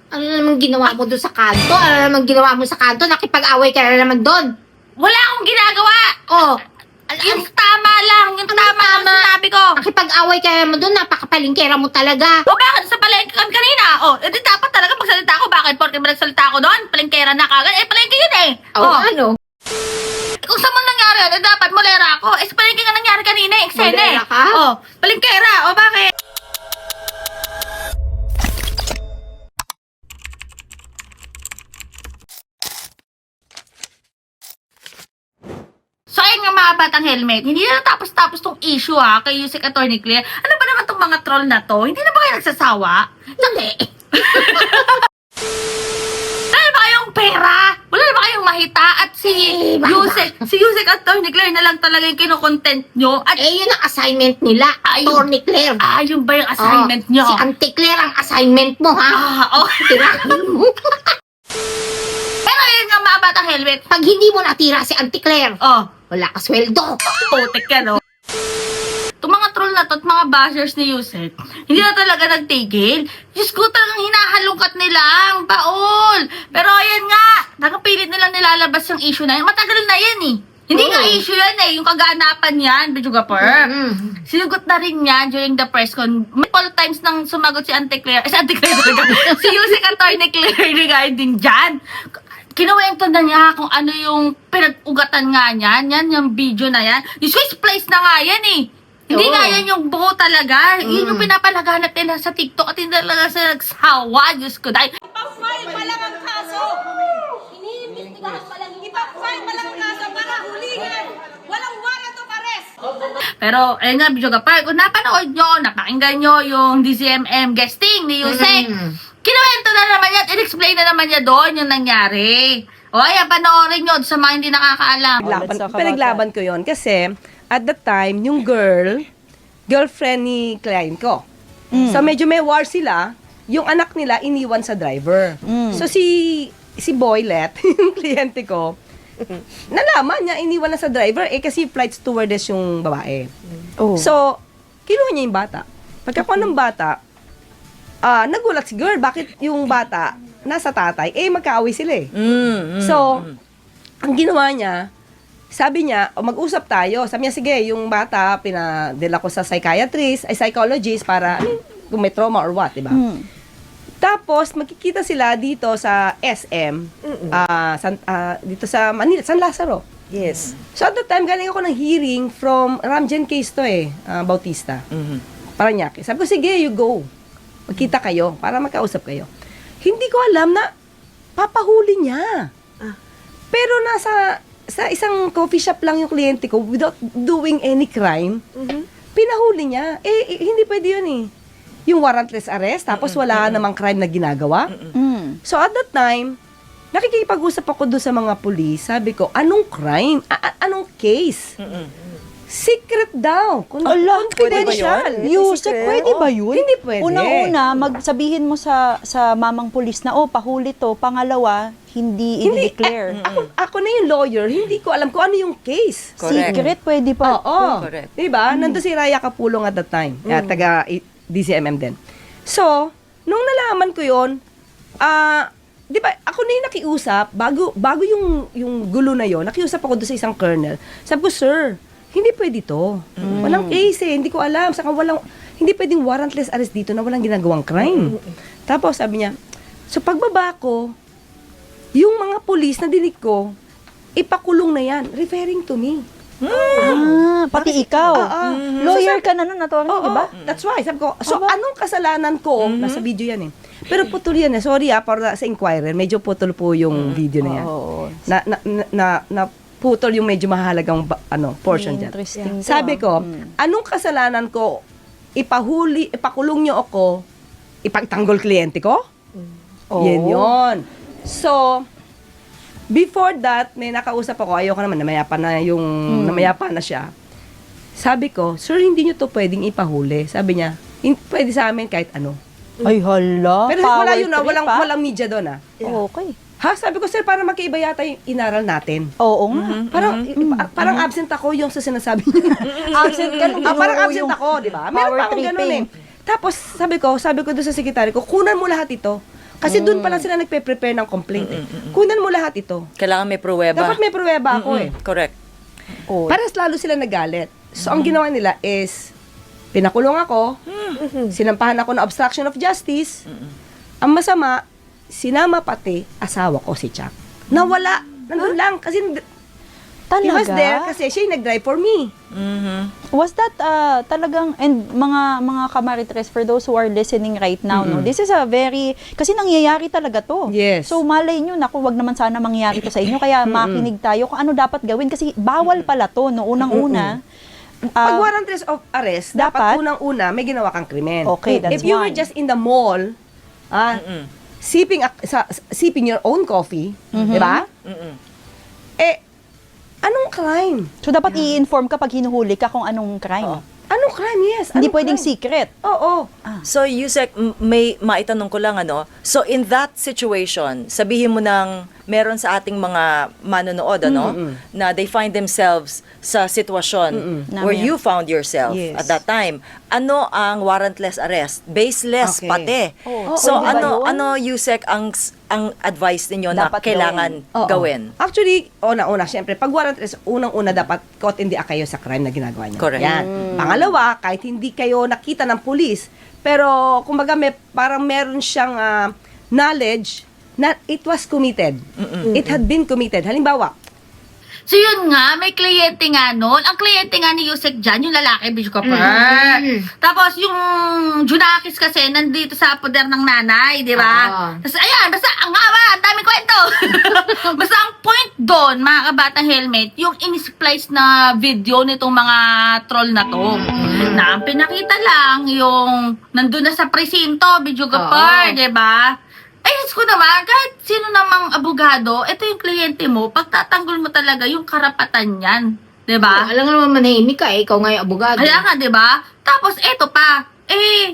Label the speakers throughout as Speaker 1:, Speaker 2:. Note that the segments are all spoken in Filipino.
Speaker 1: Ano naman ginawa mo doon sa kanto? Ano naman ginawa mo sa kanto? Nakipag-away ka na naman doon.
Speaker 2: Wala akong ginagawa!
Speaker 1: Oh,
Speaker 2: Yung tama lang, yung tama lang sinabi ko.
Speaker 1: nakipag-away ka na naman doon. Napakapalingkera mo talaga.
Speaker 2: O bakit sa palengke kami kanina? O, edi dapat talaga magsalita ako. Bakit? Porque ba nagsalita ako doon? Palengkera na kagad. Eh, palengke yun eh.
Speaker 1: Oh, ano?
Speaker 2: Kung saan mo nangyari yun, eh, dapat molera ako. Eh, sa palengke nga nangyari kanina eh. Eksena eh.
Speaker 1: Molera ka?
Speaker 2: O, palengkera. O, bakit? So, ayun nga mga batang helmet, hindi na tapos-tapos tong issue ha, kay Yusek Attorney Claire. Ano ba naman tong mga troll na to? Hindi na ba kayo nagsasawa?
Speaker 1: Hindi.
Speaker 2: Wala na ba kayong pera? Wala na ba kayong mahita? At si Yusek Attorney Claire na lang talaga yung kinokontent nyo? At
Speaker 1: Eh, yun ang assignment nila. Attorney Claire.
Speaker 2: yun ba yung assignment
Speaker 1: Oh,
Speaker 2: nyo?
Speaker 1: Si Auntie Claire ang assignment mo, ha?
Speaker 2: Okay.
Speaker 1: Tirahin mo.
Speaker 2: Pero yun nga mga batang helmet.
Speaker 1: Pag hindi mo natira si Auntie Claire,
Speaker 2: Wala
Speaker 1: ka sweldo.
Speaker 2: putik ka, no? Itong mga troll na to at mga bashers ni Yusek, hindi na talaga nagtigil. Diyos ko, talagang hinahalungkat nila ang baol. Pero ayan nga, nakapilit nilang nilalabas yung issue na yun. Matagal na yan eh. Hindi nga issue yan eh, yung kaganapan yan, Bidjugapur. Sinugot na rin yan during the press con. Multiple times nang sumagot si Auntie Claire, si Auntie Claire talaga, si Yusek Attorney Claire regarding dyan. Kinuwento na niya kung ano yung pinag-ugatan nga niyan, yan yung video na yan. Yung Swiss place na nga yan eh. Hindi
Speaker 1: Oo.
Speaker 2: nga yan yung buo talaga. Yun yung pinapalaganap nila sa TikTok at hindi talaga sa nagsawa. Diyos ko, dahil
Speaker 3: Ipag-file pa lang ang kaso. Iniimbestigahan pa lang. Ipag-file pa lang ang kaso para hulihin. Walang warrant of arrest.
Speaker 2: pero, ayun nga, Bidjugapur, kung napanood nyo, napakinggan nyo yung DCMM guesting ni Yusek, kinuwento na naman yan, in-explain na naman niya doon yung nangyari. O, ayan, panoorin nyo sa mga hindi nakakaalam.
Speaker 3: Pinaglaban ko yon kasi at that time, yung girlfriend ni client ko. So medyo may war sila, yung anak nila iniwan sa driver. So si Boylet, yung kliyente ko, nalaman niya iniwan na sa driver kasi flight stewardess yung babae. So, kinuha niya yung bata. Pagkakuha ng bata, nagulat si girl, bakit yung bata nasa tatay, magkaaway sila eh. So, ang ginawa niya, sabi niya, mag-usap tayo. Sabi niya, sige, yung bata, pinadala ko sa psychologist para kung may trauma or what, diba? Tapos, magkikita sila dito sa SM, dito sa Manila, San Lazaro.
Speaker 4: Yes.
Speaker 3: So, at that time, galing ako ng hearing from Ramjen case to Bautista. Paranaque. Sabi ko, sige, you go. Magkita kayo para magkausap kayo. Hindi ko alam na papahuli niya. Pero sa isang coffee shop lang yung kliyente ko without doing any crime, pinahuli niya. Hindi pwede yun eh. Yung warrantless arrest, tapos wala namang crime na ginagawa. So at that time, nakikipag-usap ako doon sa mga pulis. Sabi ko, anong crime? Anong case? Secret daw. Confidential.
Speaker 4: Yusek, pwede ba yun?
Speaker 3: Hindi pwede.
Speaker 4: Unang-una, magsabihin mo sa mamang pulis na, pahuli to. Pangalawa, hindi i-declare.
Speaker 3: Ako na yung lawyer, hindi ko alam kung ano yung case.
Speaker 4: Correct. Secret, pwede pa.
Speaker 3: Oo.
Speaker 4: Correct.
Speaker 3: Diba? Nandun si Raya Kapulong at that time. Taga DCMM din. So, nung nalaman ko yun, di ba, ako na yung nakiusap, bago yung gulo na yon, nakiusap ako doon sa isang colonel. Sabi ko, sir, hindi pwede to. Walang case eh, hindi ko alam. Saka hindi pwedeng warrantless arrest dito na walang ginagawang crime. Tapos sabi niya, so pagbaba ko, yung mga pulis na dinig ko, ipakulong na yan, referring to me.
Speaker 4: Pati ikaw. Lawyer ka na nun,
Speaker 3: Oo,
Speaker 4: di ba?
Speaker 3: that's why. Sabi ko, so anong kasalanan ko? Nasa video yan eh. Pero putol yan eh. Sorry para sa Inquirer, medyo putol po yung video na yan.
Speaker 4: Oo.
Speaker 3: Na putol yung medyo mahalagang portion dyan.
Speaker 4: Interesting.
Speaker 3: Sabi ko, anong kasalanan ko? Ipakulong nyo ako, ipagtanggol kliyente ko? Yan yun. So, before that, may nakausap ako, ayoko naman, namayapa na siya. Sabi ko, sir, hindi nyo to pwedeng ipahuli. Sabi niya, pwede sa amin kahit ano.
Speaker 4: Ay, hala.
Speaker 3: Pero
Speaker 4: Power
Speaker 3: wala yun
Speaker 4: trip,
Speaker 3: walang media doon
Speaker 4: Okay.
Speaker 3: Ha? Sabi ko, sir, para magkaiba yata yung inaral natin.
Speaker 4: Oo nga.
Speaker 3: Parang absent ako yung sa sinasabi niya.
Speaker 4: Absent ka nung
Speaker 3: Parang absent ako, di ba? Meron
Speaker 4: power
Speaker 3: pa akong ganun
Speaker 4: tripping.
Speaker 3: Tapos, sabi ko doon sa sekretary ko, kunan mo lahat ito. Kasi doon pa lang sila nagpe-prepare ng complaint. Kunan mo lahat ito.
Speaker 5: Kailangan may pruweba.
Speaker 3: Dapat may pruweba ako eh.
Speaker 5: Correct.
Speaker 4: Oh.
Speaker 3: Para lalo sila nagalit. So, ang ginawa nila is, pinakulong ako, sinampahan ako ng obstruction of justice. Ang masama, sinama pati asawa ko si Chuck. Nawala. Nandun lang. Kasi he was there
Speaker 4: Talaga?
Speaker 3: kasi siya yung nag-drive for me.
Speaker 4: Was that talagang, and mga kamaritres, for those who are listening right now, no, this is a very, kasi nangyayari talaga to.
Speaker 3: Yes.
Speaker 4: So malay nyo, naku, wag naman sana mangyayari to sa inyo, kaya makinig tayo kung ano dapat gawin, kasi bawal pala to, no, unang-una.
Speaker 3: Pag warrantless of arrest, dapat unang-una may ginawa kang krimen.
Speaker 4: Okay, that's
Speaker 3: If you were
Speaker 4: one.
Speaker 3: just in the mall, sipping your own coffee, di ba? Eh, anong crime?
Speaker 4: So dapat i-inform ka pag hinuhuli ka kung anong crime.
Speaker 3: Anong crime? Yes.
Speaker 4: Hindi
Speaker 3: anong
Speaker 4: pwedeng
Speaker 3: crime?
Speaker 4: secret.
Speaker 3: Oo.
Speaker 5: So, Yusek, may maitanong ko lang, So, in that situation, sabihin mo ng meron sa ating mga manonood, na they find themselves sa sitwasyon where
Speaker 4: Namin.
Speaker 5: you found yourself
Speaker 3: Yes.
Speaker 5: at that time. Ano ang warrantless arrest? Baseless
Speaker 3: Okay.
Speaker 5: pati.
Speaker 4: Oh,
Speaker 5: So,
Speaker 4: pwede ba yun?
Speaker 5: ano, Yusek, ang advice ninyo na
Speaker 4: Dapat
Speaker 5: kailangan
Speaker 3: Oo.
Speaker 5: gawin?
Speaker 3: Actually, una-una, syempre, pag warrantless, unang-una dapat caught in the act kayo sa crime na ginagawa niyo.
Speaker 5: Correct.
Speaker 3: Yan. Pangalawa, kahit hindi kayo nakita ng pulis, pero kumbaga parang meron siyang knowledge na it was committed. It had been committed. Halimbawa,
Speaker 2: So yun nga, may kliyente nga noon. Ang kliyente nga ni Yusek dyan, yung lalaki, Bidyo ka pa. Tapos yung Junakis kasi, nandito sa poder ng nanay, di ba? Tapos ayan, basta ang haba, ang daming kwento. Basta ang point doon, mga kabatang helmet, yung in-splice na video nitong mga troll na to. Na ang pinakita lang, yung nandun na sa presinto, Bidyo ka pa, di ba? Ayos ko naman, kahit sino namang abogado, ito yung kliyente mo, pagtatanggol mo talaga yung karapatan yan. Diba?
Speaker 1: Alam nga naman manahimik ka eh. Ikaw nga yung abogado.
Speaker 2: Kaya nga, diba? Tapos, eto pa.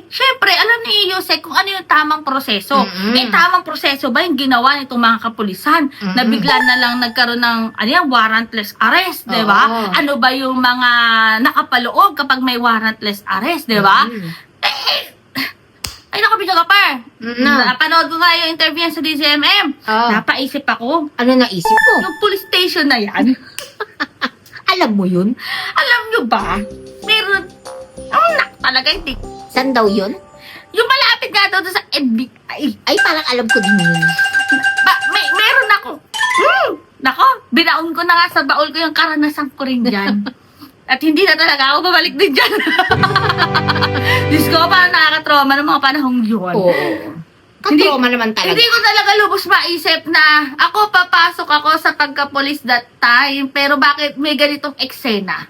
Speaker 2: Syempre, alam ni Yusek kung ano yung tamang proseso. Tamang proseso ba yung ginawa nitong mga kapulisan? Na bigla na lang nagkaroon ng, warrantless arrest, diba?
Speaker 1: Oo.
Speaker 2: Ano ba yung mga nakapaloob kapag may warrantless arrest, diba? Ay, naku, Bidyo ka pa. Napanood ko nga yung interview sa DZMM. Napaisip ako,
Speaker 1: Ano naisip ko?
Speaker 2: yung police station na yan,
Speaker 1: Alam mo yun?
Speaker 2: alam nyo ba, meron, talaga hindi.
Speaker 1: Saan daw yun?
Speaker 2: Yung malapit nga daw doon sa NBI.
Speaker 1: Ay, parang alam ko din yun.
Speaker 2: Meron ako. Nako, binaon ko na nga sa baul ko yung karanasan ko rin dyan. At hindi na talaga ako babalik din dyan. Diyos ko, parang nakaka-trauma ng mga panahong yun.
Speaker 1: Oo. Katroma naman talaga.
Speaker 2: Hindi ko talaga lubos maisip na ako papasok ako sa pagka-police that time, pero bakit may ganitong eksena?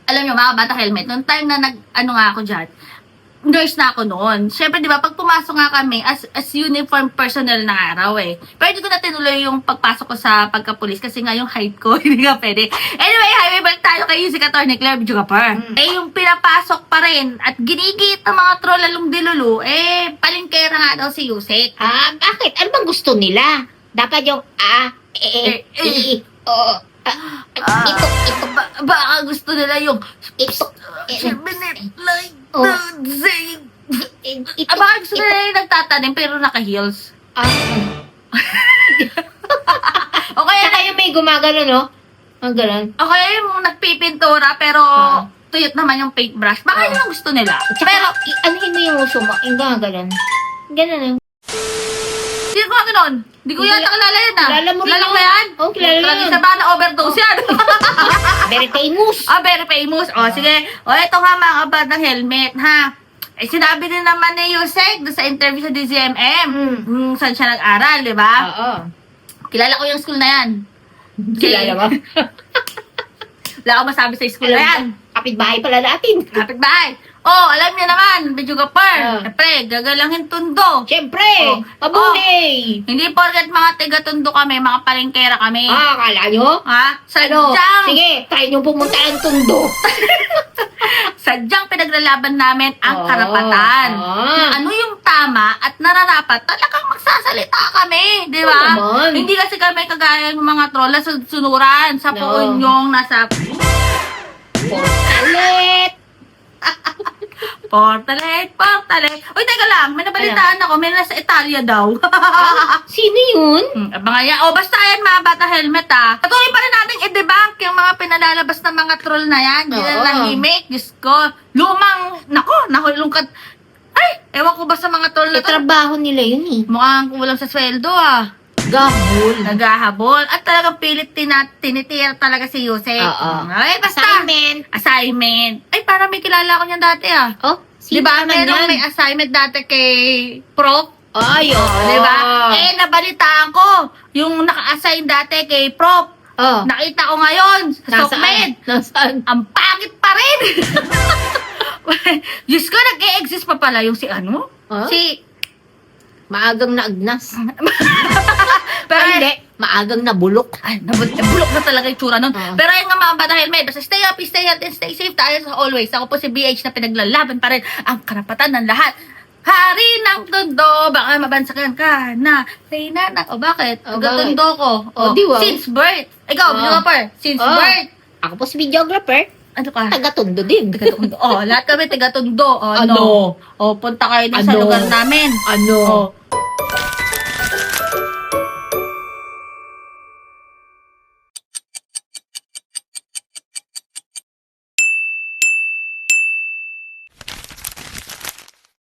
Speaker 2: Alam nyo, mga bata helmet, noong time na nga ako dyan, nurse na ako noon. Siyempre, di ba, pag pumasok nga kami, as uniform personnel na araw pero hindi ko na tinuloy yung pagpasok ko sa pagka-police kasi nga yung height ko, hindi nga pwede. Anyway, highway balik tayo kay si Atty. Claire Bidjugapar. Yung pinapasok pa rin at ginigit ng mga troll lalong dilulu, palingkera nga daw si Yusek.
Speaker 1: Bakit? Ano bang gusto nila? Dapat yung
Speaker 2: Baka gusto nila yung
Speaker 1: ito.
Speaker 2: baka gusto nila yung nagtatanim pero naka-heels. O kaya
Speaker 1: Tsaka yung may gumagano, no? Ang ganon.
Speaker 2: O kaya yung nagpipintura pero tuyot naman yung paintbrush. Baka yun ang gusto nila.
Speaker 1: Pero, anuhin mo yung uso mo. Yung gano'n. Ganon.
Speaker 2: Hindi ko gano'n. Hindi ko yata kilala yan
Speaker 1: Kilala mo rin
Speaker 2: Kilala
Speaker 1: yun.
Speaker 2: ko yan?
Speaker 1: Oo, kilala
Speaker 2: Lagi
Speaker 1: yun.
Speaker 2: sa ba na overdose yan?
Speaker 1: Very famous.
Speaker 2: Very famous. Sige. Ito nga mga kabad ng helmet, ha? Sinabi din naman ni Yusek doon sa interview sa DZMM. Saan siya nag-aral, di ba?
Speaker 1: Oo.
Speaker 2: Kilala ko yung school na yan.
Speaker 1: Kilala mo?
Speaker 2: Wala akong masabi sa school na yan.
Speaker 1: Kapitbahay pala natin.
Speaker 2: Kapitbahay. Alam niyo naman, Bidjugapar. Siyempre, gagalangin tundo.
Speaker 1: Siyempre, mabuhay.
Speaker 2: Hindi porket mga tiga-tundo kami, mga palengkera kami.
Speaker 1: Akala nyo?
Speaker 2: Ha?
Speaker 1: Ano?
Speaker 2: Sadyang,
Speaker 1: Sige, try nyo pumunta ng tundo.
Speaker 2: sadyang pinaglalaban namin ang karapatan. Kung ano yung tama at nararapat, talagang magsasalita kami. Di ba?
Speaker 1: Oo naman.
Speaker 2: Hindi kasi kami kagaya ng mga troll na sunuran sa puon yung nasa
Speaker 1: Porkalit.
Speaker 2: Portalet. Uy, teka lang, may nabalitaan ako, may nasa Italia daw.
Speaker 1: Sino yun?
Speaker 2: Abangan yan. O, basta yan, mga bata helmet, Patuloy pa rin natin i-debunk yung mga pinalalabas ng mga troll na yan. Hindi na
Speaker 1: Oo.
Speaker 2: nahimik. Diyos ko. Lumang, nahulungkat. Ay, ewan ko ba sa mga troll na to?
Speaker 1: Trabaho nila yun eh.
Speaker 2: Mukhang kulang sa sweldo,
Speaker 1: Gahol.
Speaker 2: Naghahabol. At talagang pilit tinitira talaga si Yusek.
Speaker 1: Oo.
Speaker 2: Ay, basta. Assignment. Ay, parang may kilala ko niyan dati,
Speaker 1: Oh,
Speaker 2: Di
Speaker 1: sino
Speaker 2: ba,
Speaker 1: naman
Speaker 2: merong
Speaker 1: yan?
Speaker 2: may assignment dati kay Prof?
Speaker 1: Ay, oo.
Speaker 2: Di ba? Eh, nabalitaan ko, yung naka-assign dati kay Prof.
Speaker 1: Oh.
Speaker 2: Nakita ko ngayon sa SOCMED.
Speaker 1: Nasaan?
Speaker 2: Ang pangit pa rin. Diyos ko, nag-e-exist pa pala yung si ano?
Speaker 1: Huh?
Speaker 2: Si...
Speaker 1: Maagang naagnas.
Speaker 2: Pero,
Speaker 1: Ay, hindi. Maagang nabulok.
Speaker 2: Ay, bulok na talaga yung tsura nun.
Speaker 1: Oo.
Speaker 2: Pero yung nga mga bata helmet, basta stay happy, stay healthy, and stay safe tayo sa always. Ako po si BH na pinaglalaban pa rin ang karapatan ng lahat. Hari ng tundo, baka mabansakan ka na. Reyna na, o bakit?
Speaker 1: O,
Speaker 2: Tundo ko.
Speaker 1: O, di ba?
Speaker 2: Since birth. Ikaw, videographer. Since
Speaker 1: Oh.
Speaker 2: birth.
Speaker 1: Ako po si videographer.
Speaker 2: Ano ka?
Speaker 1: Taga-Tondo din.
Speaker 2: Taga-Tondo. Lahat kami taga-Tondo.
Speaker 1: Ano?
Speaker 2: Punta kayo din sa
Speaker 1: Ano?
Speaker 2: lugar namin.
Speaker 1: Ano?